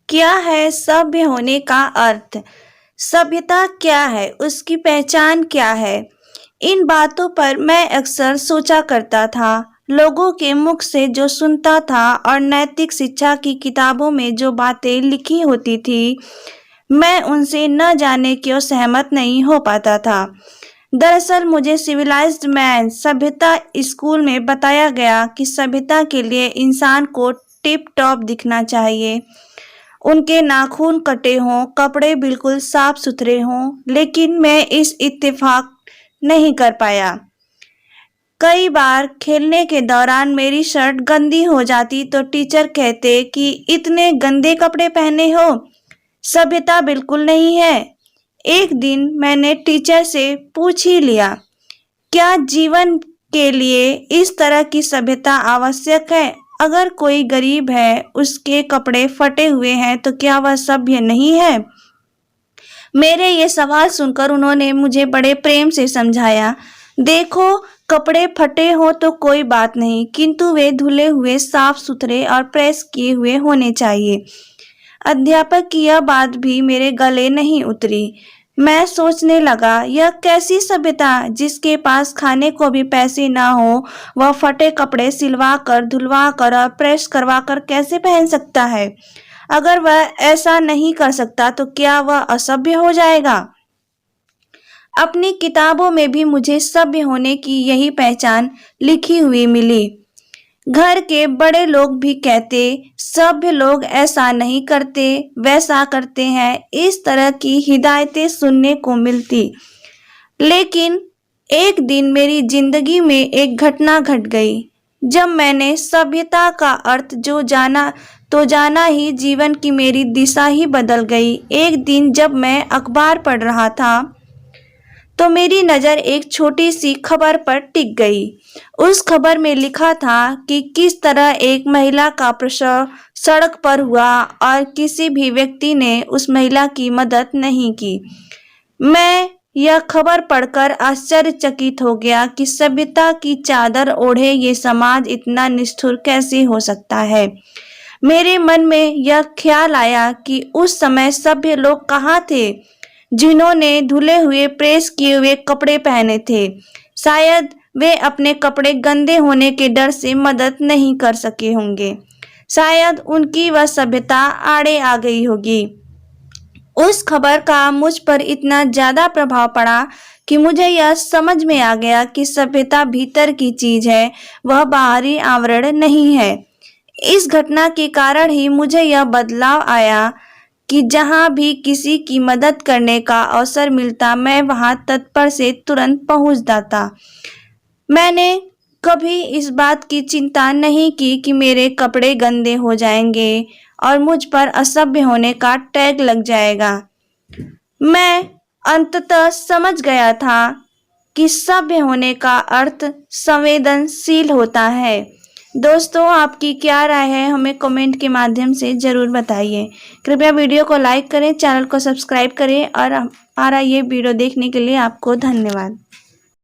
क्या है सभ्य होने का अर्थ? सभ्यता क्या है? उसकी पहचान क्या है? इन बातों पर मैं अक्सर सोचा करता था। लोगों के मुख से जो सुनता था और नैतिक शिक्षा की किताबों में जो बातें लिखी होती थी, मैं उनसे न जाने क्यों सहमत नहीं हो पाता था। दरअसल मुझे सिविलाइज्ड मैन सभ्यता स्कूल में बताया गया कि सभ्यता के लिए इंसान को टिप टॉप दिखना चाहिए, उनके नाखून कटे हों, कपड़े बिल्कुल साफ सुथरे हों, लेकिन मैं इस इत्तेफाक नहीं कर पाया। कई बार खेलने के दौरान मेरी शर्ट गंदी हो जाती तो टीचर कहते कि इतने गंदे कपड़े पहने हो, सभ्यता बिल्कुल नहीं है। एक दिन मैंने टीचर से पूछ ही लिया, क्या जीवन के लिए इस तरह की सभ्यता आवश्यक है? अगर कोई गरीब है, उसके कपड़े फटे हुए हैं, तो क्या वह सभ्य नहीं है? मेरे ये सवाल सुनकर उन्होंने मुझे बड़े प्रेम से समझाया, देखो, कपड़े फटे हो तो कोई बात नहीं, किंतु वे धुले हुए, साफ सुथरे और प्रेस किए हुए होने चाहिए। अध्यापक की यह बात भी मेरे गले नहीं उतरी। मैं सोचने लगा, यह कैसी सभ्यता, जिसके पास खाने को भी पैसे ना हो, वह फटे कपड़े सिलवा कर, धुलवा कर और प्रेस करवा कर कैसे पहन सकता है? अगर वह ऐसा नहीं कर सकता तो क्या वह असभ्य हो जाएगा? अपनी किताबों में भी मुझे सभ्य होने की यही पहचान लिखी हुई मिली। घर के बड़े लोग भी कहते, सभ्य लोग ऐसा नहीं करते, वैसा करते हैं, इस तरह की हिदायतें सुनने को मिलती। लेकिन एक दिन मेरी जिंदगी में एक घटना घट गई, जब मैंने सभ्यता का अर्थ जाना ही जीवन की मेरी दिशा ही बदल गई। एक दिन जब मैं अखबार पढ़ रहा था तो मेरी नज़र एक छोटी सी खबर पर टिक गई। उस खबर में लिखा था कि किस तरह एक महिला का प्रसव सड़क पर हुआ और किसी भी व्यक्ति ने उस महिला की मदद नहीं की। मैं यह खबर पढ़कर आश्चर्यचकित हो गया कि सभ्यता की चादर ओढ़े ये समाज इतना निष्ठुर कैसे हो सकता है। मेरे मन में यह ख्याल आया कि उस समय सभ्य लोग कहाँ थे, जिन्होंने धुले हुए, प्रेस किए हुए कपड़े पहने थे। शायद वे अपने कपड़े गंदे होने के डर से मदद नहीं कर सके होंगे। शायद उनकी वह सभ्यता आड़े आ गई होगी। उस खबर का मुझ पर इतना ज़्यादा प्रभाव पड़ा कि मुझे यह समझ में आ गया कि सभ्यता भीतर की चीज है, वह बाहरी आवरण नहीं है। इस घटना के कारण ही मुझे यह बदलाव आया कि जहाँ भी किसी की मदद करने का अवसर मिलता, मैं वहाँ तत्पर से तुरंत पहुँच जाता। मैंने कभी इस बात की चिंता नहीं की कि मेरे कपड़े गंदे हो जाएंगे और मुझ पर असभ्य होने का टैग लग जाएगा। मैं अंततः समझ गया था कि सभ्य होने का अर्थ संवेदनशील होता है। दोस्तों, आपकी क्या राय है, हमें कमेंट के माध्यम से ज़रूर बताइए। कृपया वीडियो को लाइक करें, चैनल को सब्सक्राइब करें और हमारा ये वीडियो देखने के लिए आपको धन्यवाद।